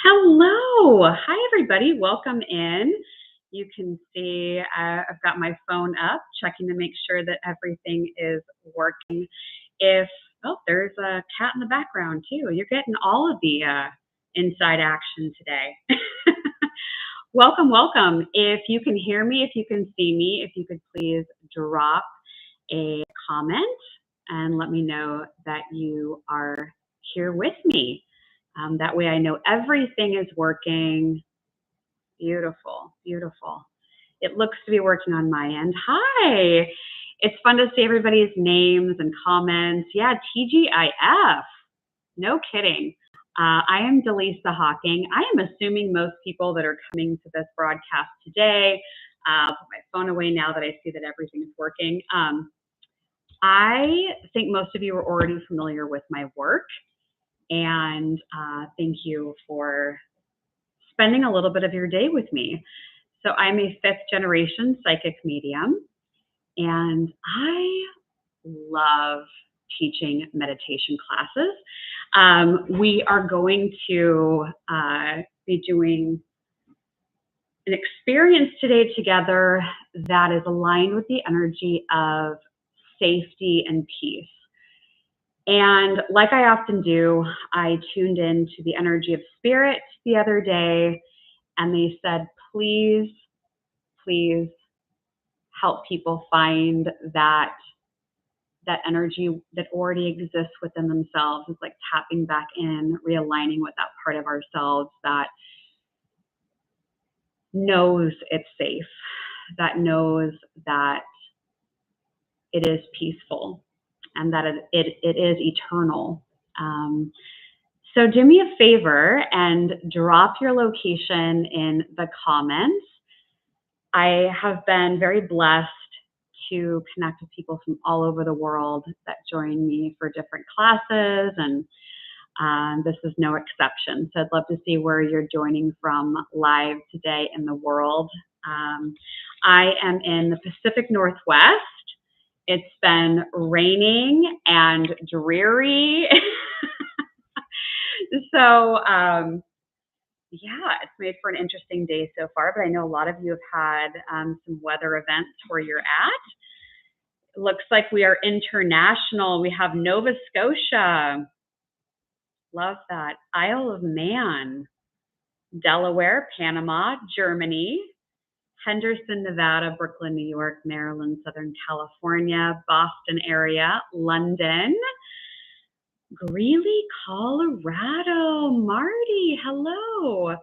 Hello. Hi, everybody. Welcome in. You can see I've got my phone up, checking to make sure that everything is working. There's a cat in the background too. You're getting all of the inside action today. Welcome, welcome. If you can hear me, if you can see me, if you could please drop a comment and let me know that you are here with me. That way I know everything is working. Beautiful, beautiful. It looks to be working on my end. Hi. It's fun to see everybody's names and comments. Yeah, TGIF. No kidding. I am Dallisa Hawking. I am assuming most people that are coming to this broadcast today, I'll put my phone away now that I see that everything is working. I think most of you are already familiar with my work. And thank you for spending a little bit of your day with me. So I'm a 5th generation psychic medium, and I love teaching meditation classes. We are going to be doing an experience today together that is aligned with the energy of safety and peace. And like I often do, I tuned into the energy of spirit the other day, and they said, please, please help people find that energy that already exists within themselves. It's like tapping back in, realigning with that part of ourselves that knows it's safe, that knows that it is peaceful, and that it is eternal. So do me a favor and drop your location in the comments. I have been very blessed to connect with people from all over the world that join me for different classes, and this is no exception. So I'd love to see where you're joining from live today in the world. I am in the Pacific Northwest. It's been raining and dreary. So, yeah, it's made for an interesting day so far, but I know a lot of you have had some weather events where you're at. It looks like we are international. We have Nova Scotia. Love that. Isle of Man, Delaware, Panama, Germany, Henderson, Nevada, Brooklyn, New York, Maryland, Southern California, Boston area, London, Greeley, Colorado. Marty, hello.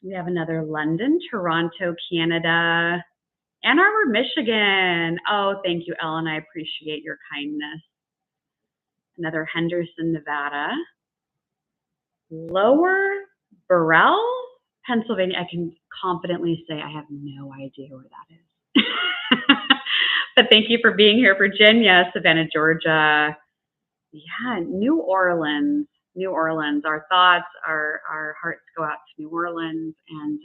We have another London, Toronto, Canada, Ann Arbor, Michigan. Oh, thank you, Ellen. I appreciate your kindness. Another Henderson, Nevada. Lower Burrell, Pennsylvania. I can confidently say I have no idea where that is. But thank you for being here, Virginia, Savannah, Georgia. Yeah, New Orleans. Our thoughts, our hearts go out to New Orleans, and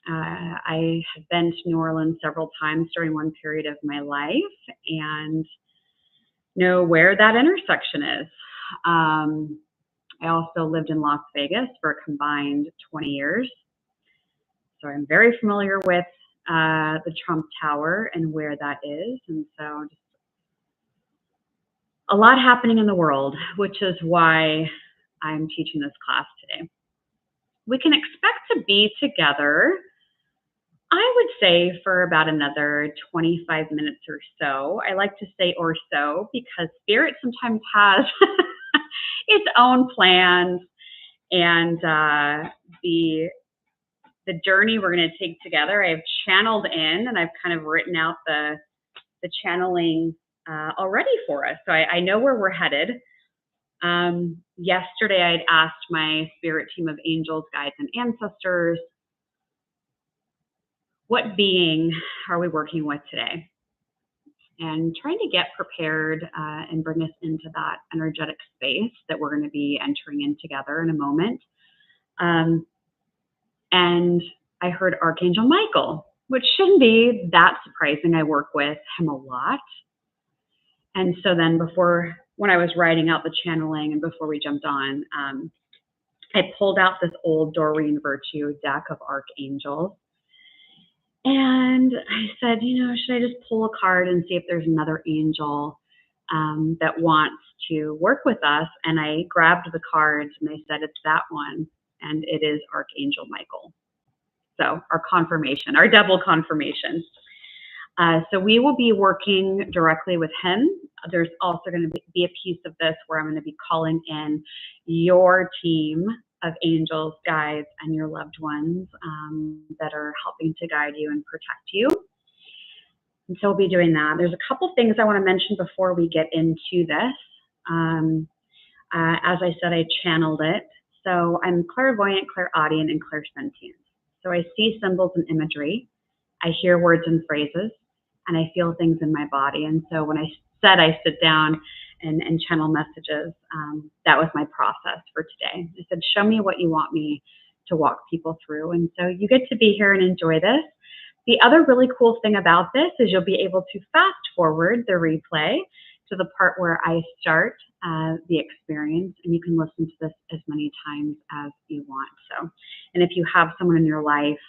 I have been to New Orleans several times during one period of my life, and know where that intersection is. I also lived in Las Vegas for a combined 20 years, so I'm very familiar with the Trump Tower and where that is, and so just a lot happening in the world, which is why I'm teaching this class today. We can expect to be together, I would say, for about another 25 minutes or so. I like to say or so because spirit sometimes has its own plans, and the journey we're going to take together, I've channeled in, and I've kind of written out the channeling already for us. So I know where we're headed. Yesterday, I'd asked my spirit team of angels, guides, and ancestors, what being are we working with today? And trying to get prepared and bring us into that energetic space that we're going to be entering in together in a moment. And I heard Archangel Michael, which shouldn't be that surprising. I work with him a lot. And so then when I was writing out the channeling and before we jumped on, I pulled out this old Doreen Virtue deck of archangels. And I said, should I just pull a card and see if there's another angel that wants to work with us? And I grabbed the cards and they said, it's that one. And it is Archangel Michael. So our confirmation, our double confirmation. So we will be working directly with him. There's also going to be a piece of this where I'm going to be calling in your team of angels, guides, and your loved ones that are helping to guide you and protect you. And so we'll be doing that. There's a couple things I want to mention before we get into this. As I said, I channeled it. So I'm clairvoyant, clairaudient, and clairsentient. So I see symbols and imagery. I hear words and phrases, and I feel things in my body. And so when I said I sit down and channel messages, that was my process for today. I said, show me what you want me to walk people through. And so you get to be here and enjoy this. The other really cool thing about this is you'll be able to fast forward the replay to the part where I start the experience, and you can listen to this as many times as you want. So, and if you have someone in your life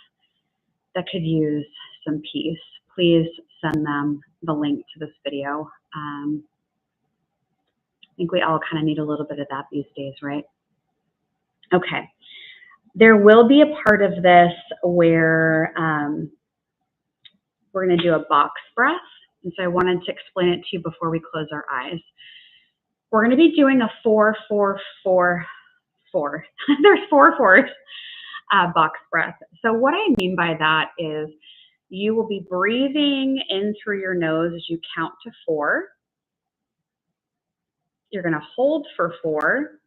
that could use some peace, please send them the link to this video. I think we all kind of need a little bit of that these days, right? Okay. There will be a part of this where we're going to do a box breath. And so I wanted to explain it to you before we close our eyes. We're going to be doing a 4, 4, 4, 4. There's 4 fours box breath. So what I mean by that is you will be breathing in through your nose as you count to 4. You're going to hold for 4.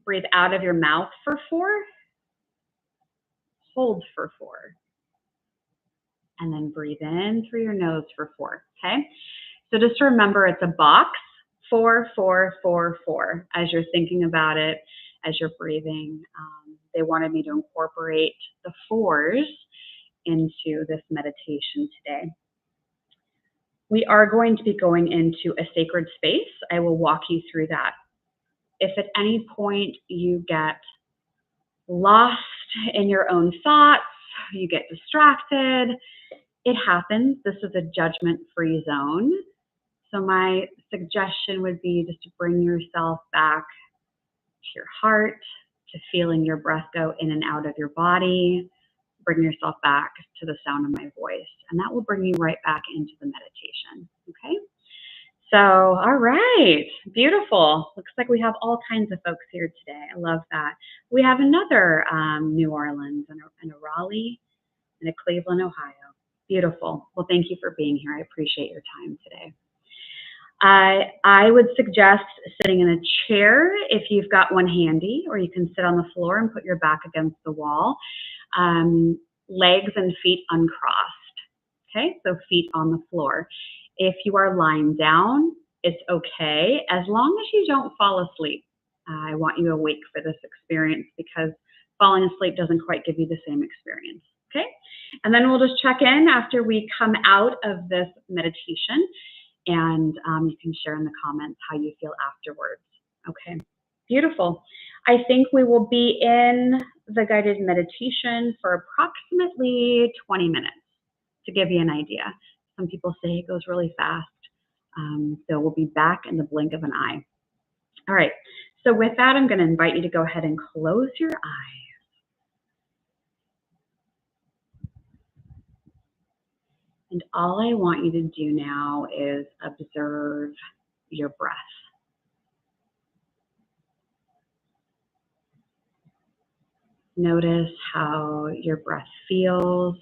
Breathe out of your mouth for 4. Hold for 4. And then breathe in through your nose for 4. Okay? So just remember, it's a box, 4, 4, 4, 4. As you're thinking about it, as you're breathing, they wanted me to incorporate the 4s into this meditation today. We are going to be going into a sacred space. I will walk you through that. If at any point you get lost in your own thoughts, you get distracted, it happens. This is a judgment-free zone. So my suggestion would be just to bring yourself back to your heart, to feeling your breath go in and out of your body. Bring yourself back to the sound of my voice, and that will bring you right back into the meditation. Okay? So, all right, beautiful. Looks like we have all kinds of folks here today. I love that. We have another New Orleans and a Raleigh and a Cleveland, Ohio. Beautiful. Well, thank you for being here. I appreciate your time today. I would suggest sitting in a chair if you've got one handy, or you can sit on the floor and put your back against the wall. Legs and feet uncrossed. Okay, so feet on the floor. If you are lying down, it's okay, as long as you don't fall asleep. I want you awake for this experience, because falling asleep doesn't quite give you the same experience. Okay, and then we'll just check in after we come out of this meditation, and you can share in the comments how you feel afterwards. Okay, beautiful. I think we will be in the guided meditation for approximately 20 minutes, to give you an idea. Some people say it goes really fast. So we'll be back in the blink of an eye. All right, so with that, I'm going to invite you to go ahead and close your eyes. And all I want you to do now is observe your breath. Notice how your breath feels,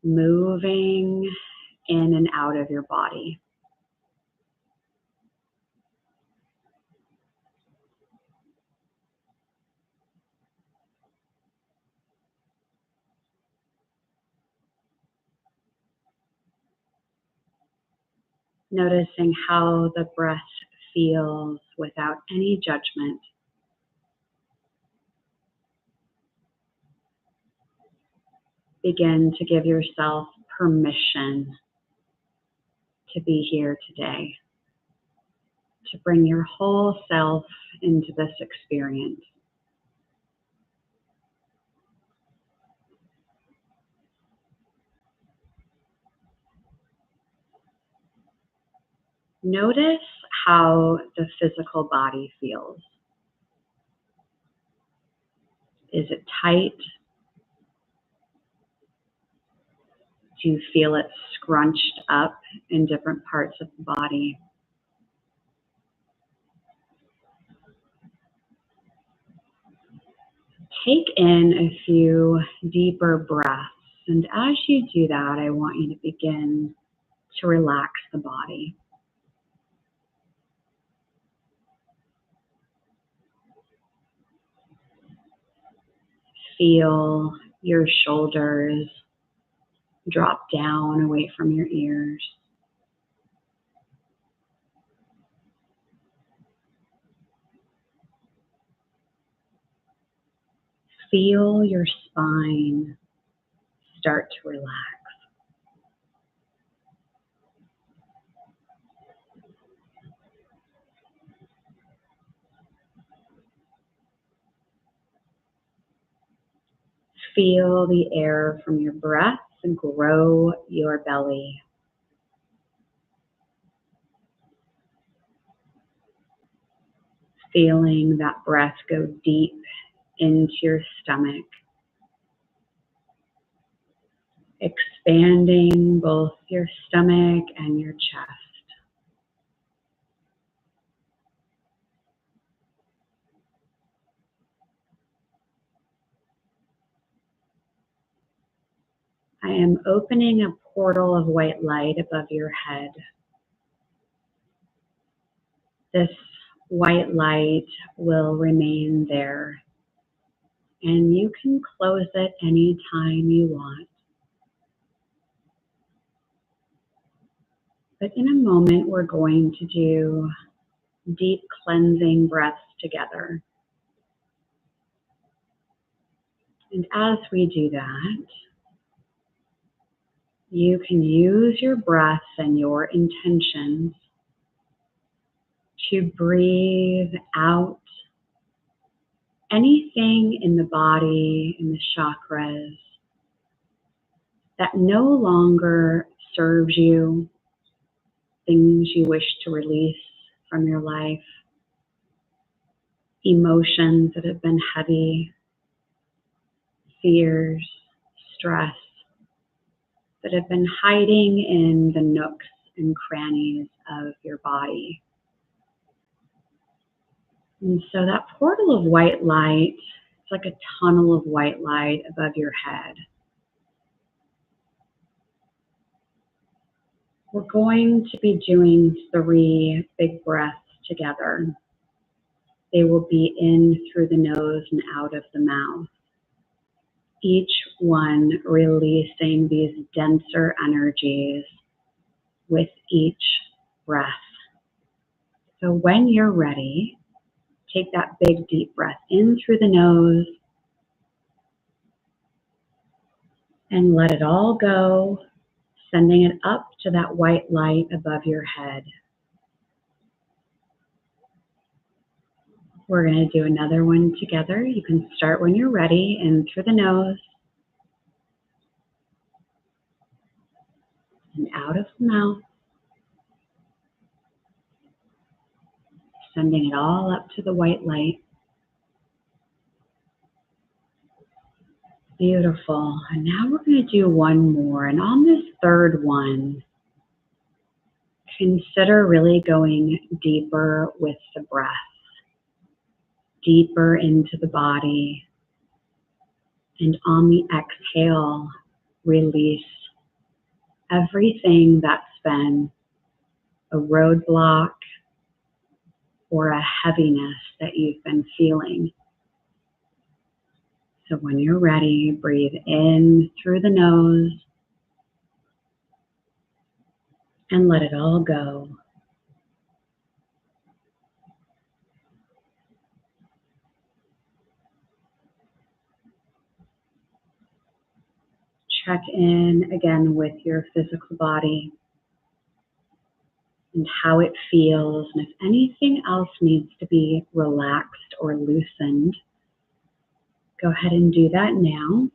moving in and out of your body. Noticing how the breath feels without any judgment. Begin to give yourself permission to be here today, to bring your whole self into this experience. Notice how the physical body feels. Is it tight? Do you feel it scrunched up in different parts of the body? Take in a few deeper breaths, and as you do that, I want you to begin to relax the body. Feel your shoulders drop down away from your ears. Feel your spine start to relax. Feel the air from your breath and grow your belly. Feeling that breath go deep into your stomach, expanding both your stomach and your chest. I am opening a portal of white light above your head. This white light will remain there, and you can close it anytime you want. But in a moment, we're going to do deep cleansing breaths together. And as we do that, you can use your breath and your intentions to breathe out anything in the body, in the chakras, that no longer serves you, things you wish to release from your life, emotions that have been heavy, fears, stress that have been hiding in the nooks and crannies of your body. And so that portal of white light, it's like a tunnel of white light above your head. We're going to be doing 3 big breaths together. They will be in through the nose and out of the mouth. Each one releasing these denser energies with each breath. So when you're ready, take that big deep breath in through the nose and let it all go, sending it up to that white light above your head. We're going to do another one together. You can start when you're ready, in through the nose and out of the mouth, sending it all up to the white light. Beautiful. And now we're going to do one more. And on this third one, consider really going deeper with the breath, deeper into the body. And on the exhale, release everything that's been a roadblock or a heaviness that you've been feeling. So when you're ready, breathe in through the nose and let it all go. Check in again with your physical body. and how it feels, and if anything else needs to be relaxed or loosened, go ahead and do that now.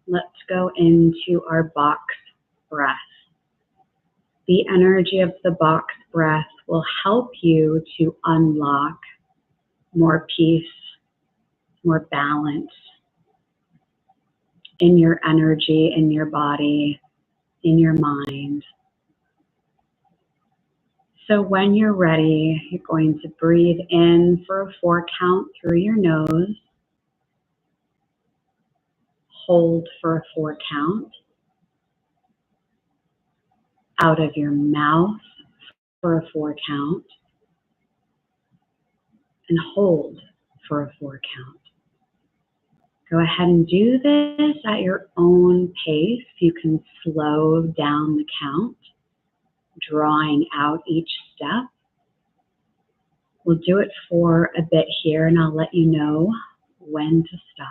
Let's go into our box breath. The energy of the box breath will help you to unlock more peace, more balance in your energy, in your body, in your mind. So when you're ready, you're going to breathe in for a 4 count through your nose, hold for a 4 count, out of your mouth for a 4 count, and hold for a 4 count. Go ahead and do this at your own pace. You can slow down the count, drawing out each step. We'll do it for a bit here, and I'll let you know when to stop.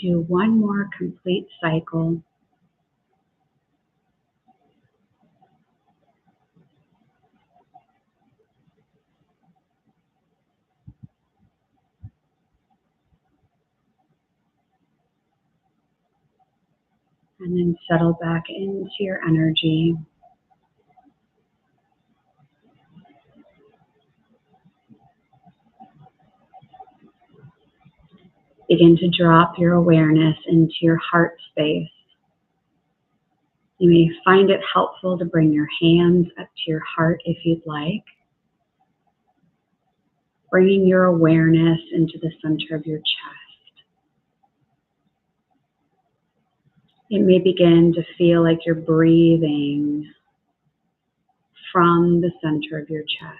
Do one more complete cycle. And then settle back into your energy. Begin to drop your awareness into your heart space. You may find it helpful to bring your hands up to your heart if you'd like, bringing your awareness into the center of your chest. It may begin to feel like you're breathing from the center of your chest.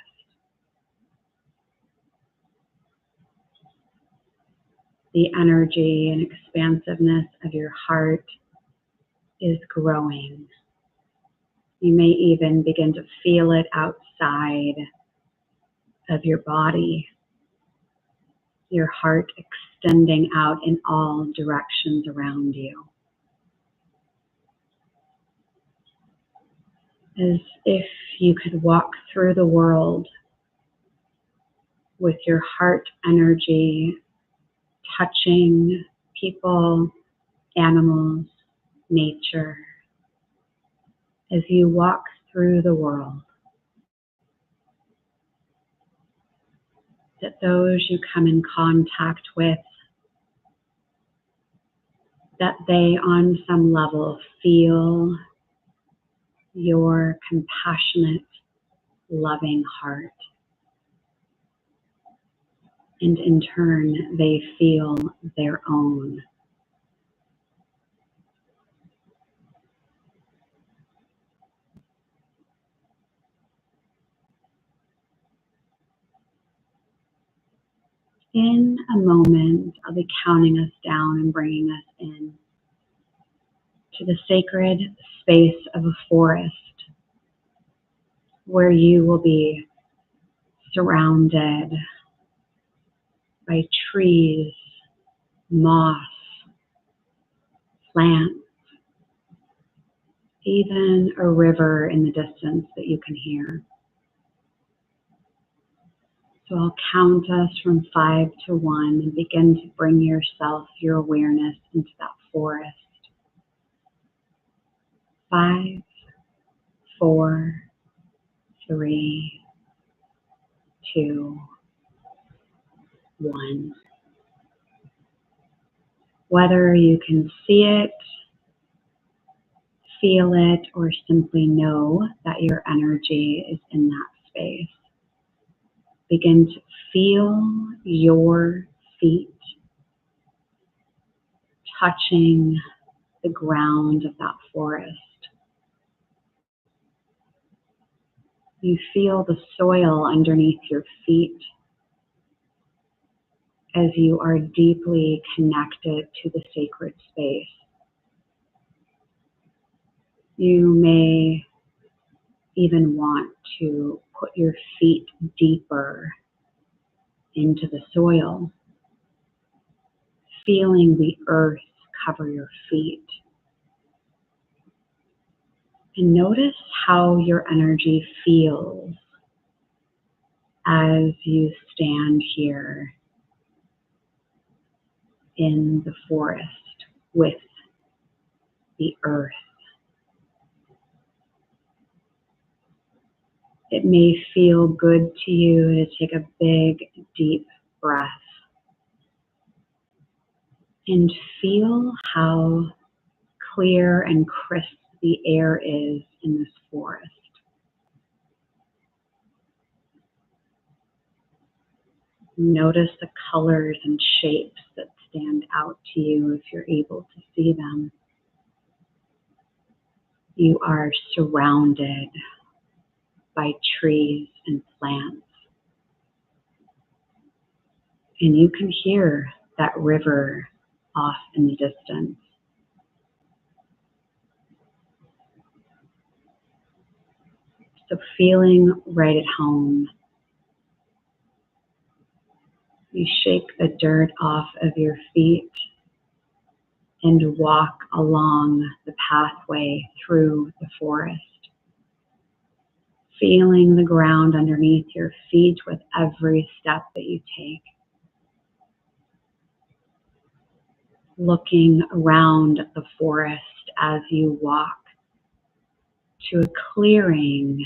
The energy and expansiveness of your heart is growing. You may even begin to feel it outside of your body, your heart extending out in all directions around you, as if you could walk through the world with your heart energy touching people, animals, nature, as you walk through the world. That those you come in contact with, that they on some level feel your compassionate, loving heart. And in turn, they feel their own. In a moment, I'll be counting us down and bringing us in to the sacred space of a forest where you will be surrounded by trees, moss, plants, even a river in the distance that you can hear. So I'll count us from 5 to 1 and begin to bring yourself, your awareness into that forest. 5, 4, 3, 2, 1. Whether you can see it, feel it, or simply know that your energy is in that space, begin to feel your feet touching the ground of that forest. You feel the soil underneath your feet as you are deeply connected to the sacred space. You may even want to put your feet deeper into the soil, feeling the earth cover your feet. And notice how your energy feels as you stand here in the forest with the earth. It may feel good to you to take a big, deep breath and feel how clear and crisp the air is in this forest. Notice the colors and shapes that stand out to you if you're able to see them. You are surrounded by trees and plants. And you can hear that river off in the distance. So feeling right at home, you shake the dirt off of your feet and walk along the pathway through the forest, feeling the ground underneath your feet with every step that you take. Looking around the forest as you walk to a clearing,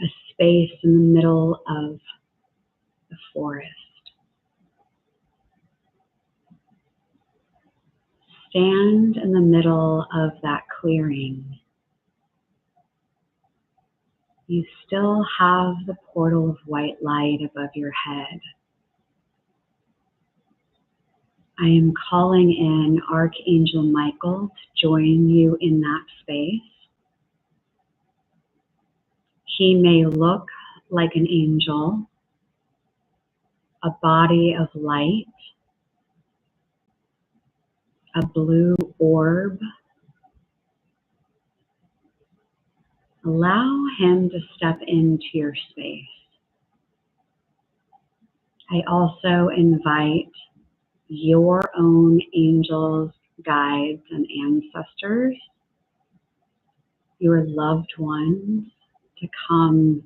a space in the middle of the forest. Stand in the middle of that clearing. You still have the portal of white light above your head. I am calling in Archangel Michael to join you in that space. He may look like an angel, a body of light, a blue orb. Allow him to step into your space. I also invite your own angels, guides, and ancestors, your loved ones, to come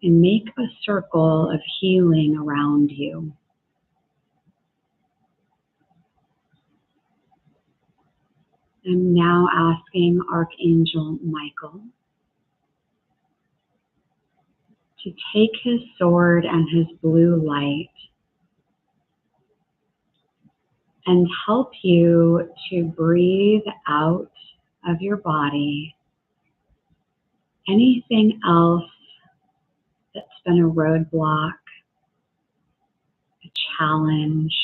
and make a circle of healing around you. I'm now asking Archangel Michael to take his sword and his blue light and help you to breathe out of your body anything else that's been a roadblock, a challenge,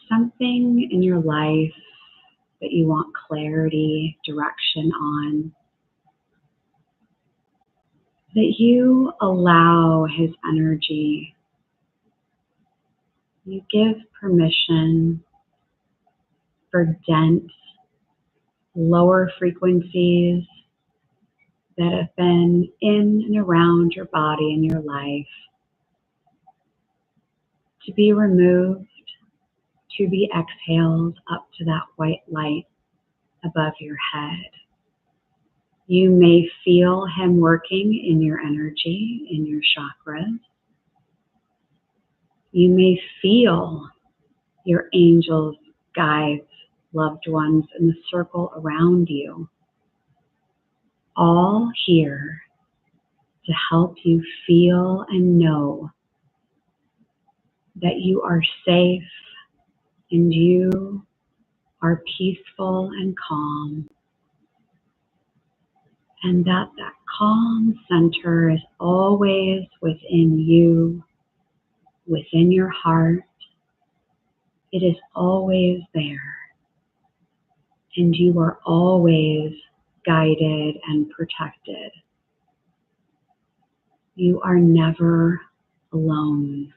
something in your life that you want clarity, direction on, that you allow his energy. You give permission for dense, lower frequencies that have been in and around your body and your life to be removed, to be exhaled up to that white light above your head. You may feel him working in your energy, in your chakras. You may feel your angels, guides, loved ones in the circle around you, all here to help you feel and know that you are safe and you are peaceful and calm, and that calm center is always within you, within your heart. It is always there, and you are always guided and protected. You are never alone.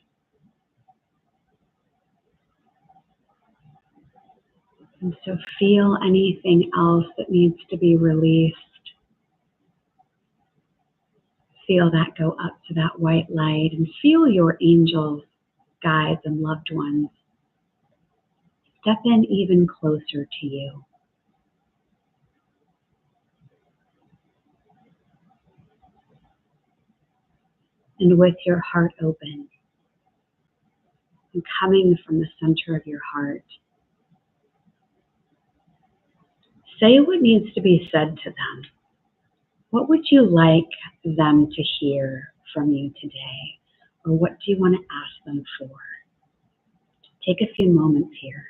And so feel anything else that needs to be released. Feel that go up to that white light, and feel your angels, guides, and loved ones step in even closer to you. And with your heart open and coming from the center of your heart, say what needs to be said to them. What would you like them to hear from you today? Or what do you want to ask them for? Take a few moments here.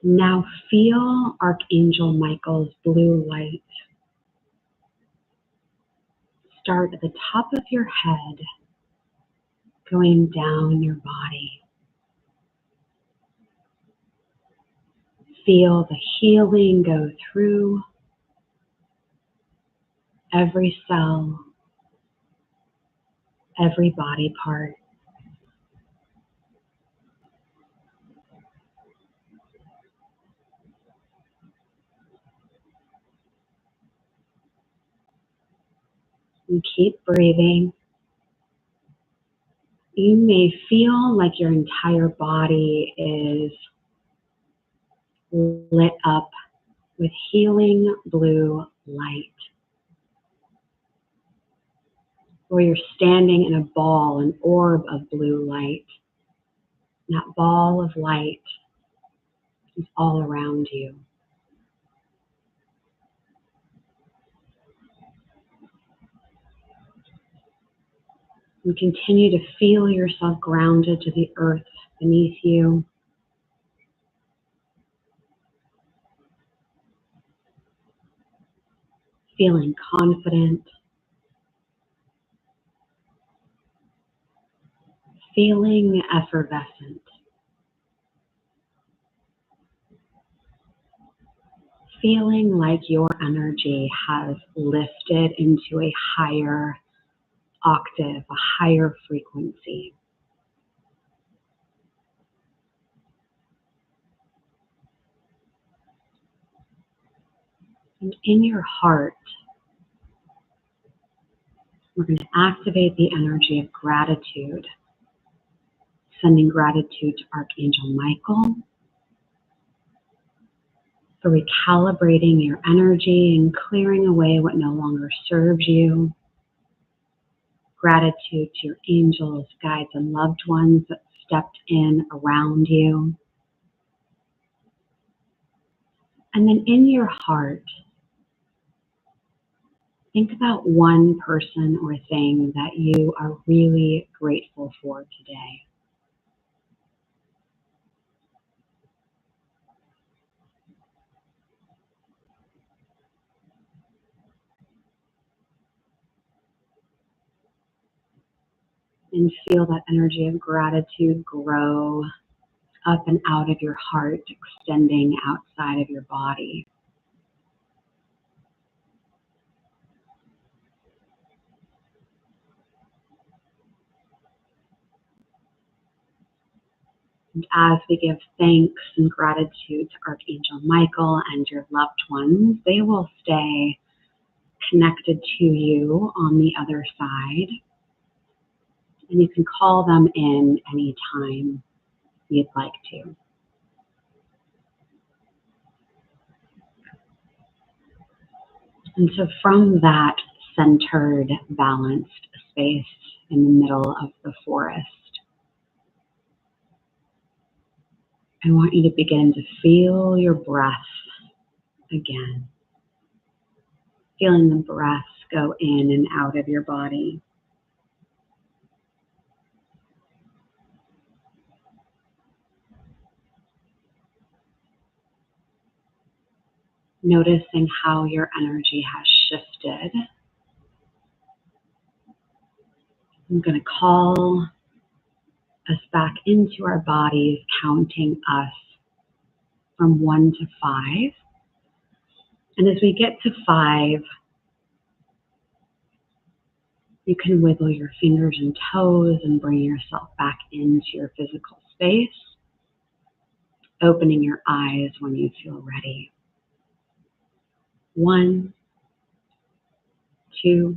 Now feel Archangel Michael's blue light start at the top of your head, going down your body. Feel the healing go through every cell, every body part. And keep breathing. You may feel like your entire body is lit up with healing blue light. Or you're standing in a ball, an orb of blue light. And that ball of light is all around you. And continue to feel yourself grounded to the earth beneath you. Feeling confident. Feeling effervescent. Feeling like your energy has lifted into a higher octave, a higher frequency. And in your heart, we're going to activate the energy of gratitude, sending gratitude to Archangel Michael for recalibrating your energy and clearing away what no longer serves you. Gratitude to your angels, guides, and loved ones that stepped in around you. And then in your heart, think about one person or thing that you are really grateful for today. And feel that energy of gratitude grow up and out of your heart, extending outside of your body. And as we give thanks and gratitude to Archangel Michael and your loved ones, they will stay connected to you on the other side. And you can call them in anytime you'd like to. And so from that centered, balanced space in the middle of the forest, I want you to begin to feel your breath again. Feeling the breath go in and out of your body. Noticing how your energy has shifted. I'm going to call us back into our bodies, counting us from 1 to 5. And as we get to 5, you can wiggle your fingers and toes and bring yourself back into your physical space, opening your eyes when you feel ready. 1, 2,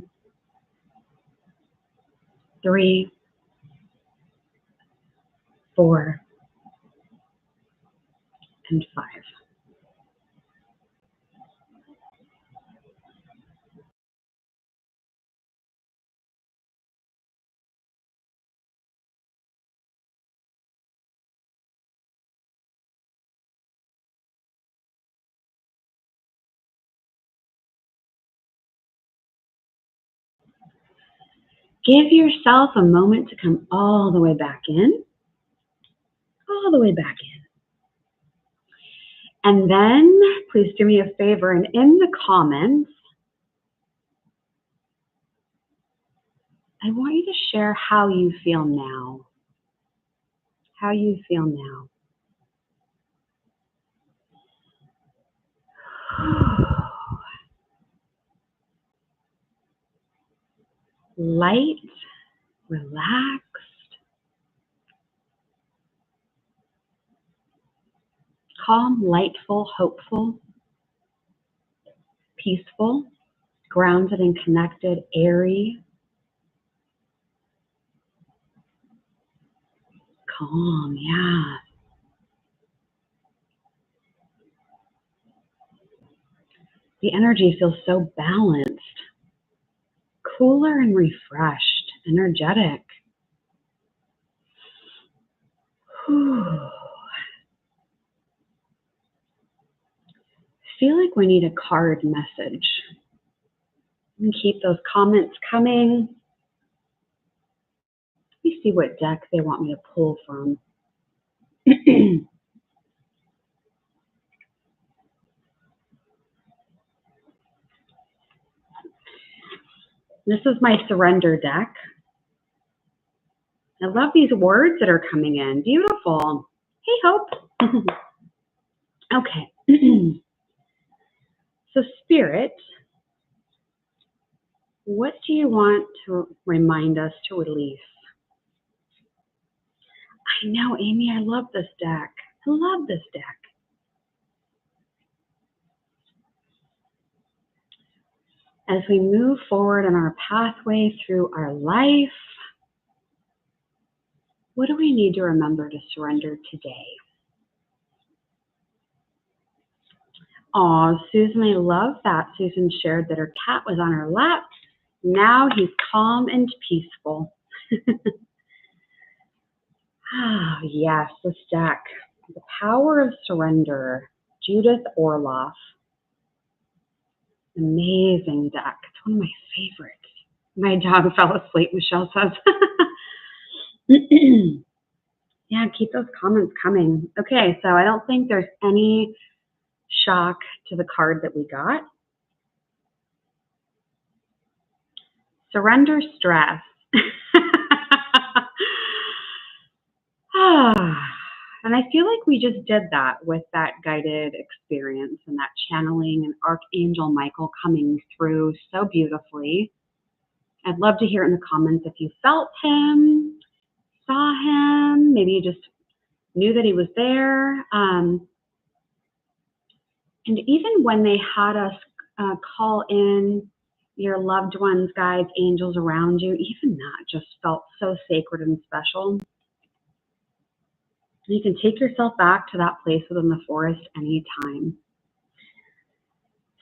3, 4, and 5. Give yourself a moment to come all the way back in, all the way back in. And then please do me a favor and in the comments, I want you to share how you feel now. How you feel now. Light, relaxed, calm, lightful, hopeful, peaceful, grounded and connected, airy, calm, yeah. The energy feels so balanced, cooler and refreshed, energetic. Feel like we need a card message. And keep those comments coming. Let me see what deck they want me to pull from. This is my surrender deck. I love these words that are coming in. Beautiful. Hey, Hope. Okay. So, Spirit, what do you want to remind us to release? I know, Amy, I love this deck. I love this deck. As we move forward on our pathway through our life, what do we need to remember to surrender today? Oh, Susan, I love that. Susan shared that her cat was on her lap. Now he's calm and peaceful. Ah, yes, this deck. The Power of Surrender. Judith Orloff. Amazing deck. It's one of my favorites. My dog fell asleep, Michelle says. Yeah, keep those comments coming. Okay, so I don't think there's any shock to the card that we got. Surrender stress. Ah, and I feel like we just did that with that guided experience and that channeling and Archangel Michael coming through so beautifully. I'd love to hear in the comments if you felt him, saw him, maybe you just knew that he was there. And even when they had us call in your loved ones, guides, angels around you, even that just felt so sacred and special. You can take yourself back to that place within the forest anytime.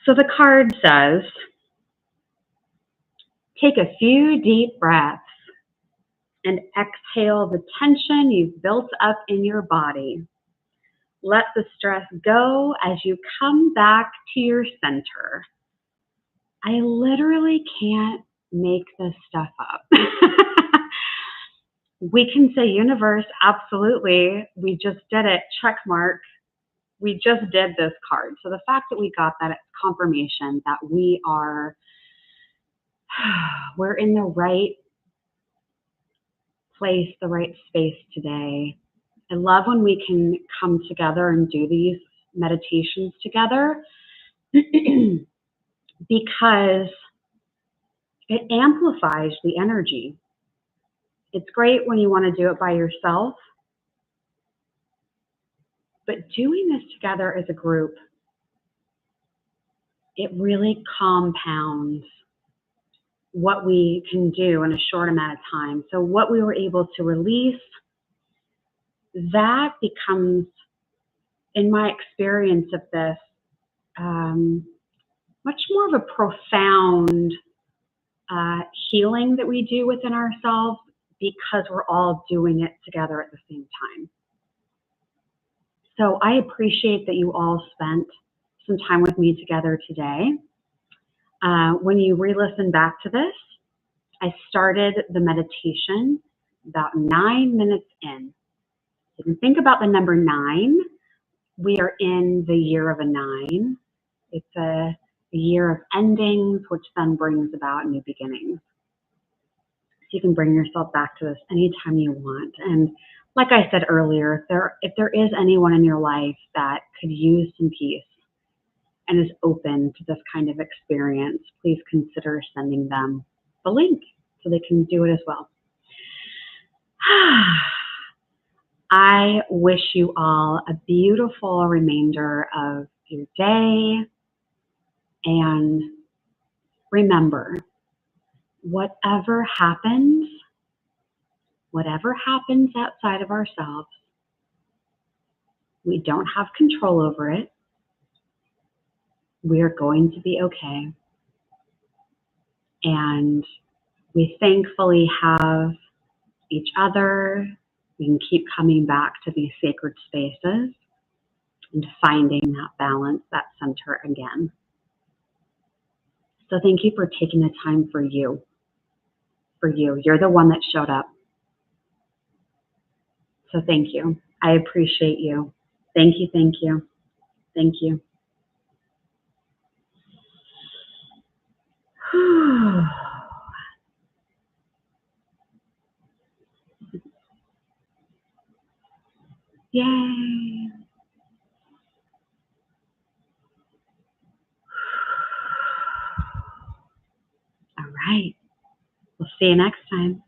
So the card says, take a few deep breaths and exhale the tension you've built up in your body. Let the stress go as you come back to your center. I literally can't make this stuff up. We can say, universe, absolutely. We just did it. Check mark. We just did this card. So the fact that we got that, it's confirmation that we're in the right place, the right space today. I love when we can come together and do these meditations together because it amplifies the energy. It's great when you want to do it by yourself, but doing this together as a group, it really compounds what we can do in a short amount of time. So what we were able to release, that becomes, in my experience of this, much more of a profound healing that we do within ourselves because we're all doing it together at the same time. So I appreciate that you all spent some time with me together today. When you re-listen back to this, I started the meditation about 9 minutes in. You can think about the number 9. We are in the year of a 9. It's a year of endings, which then brings about new beginnings. So you can bring yourself back to this anytime you want. And like I said earlier, if there is anyone in your life that could use some peace and is open to this kind of experience, please consider sending them the link so they can do it as well. I wish you all a beautiful remainder of your day. And remember, whatever happens outside of ourselves, we don't have control over it. We are going to be okay. And we thankfully have each other. We can keep coming back to these sacred spaces and finding that balance, that center again. So thank you for taking the time for you. For you. You're the one that showed up. So thank you. I appreciate you. Thank you, thank you, thank you. Yay. All right. We'll see you next time.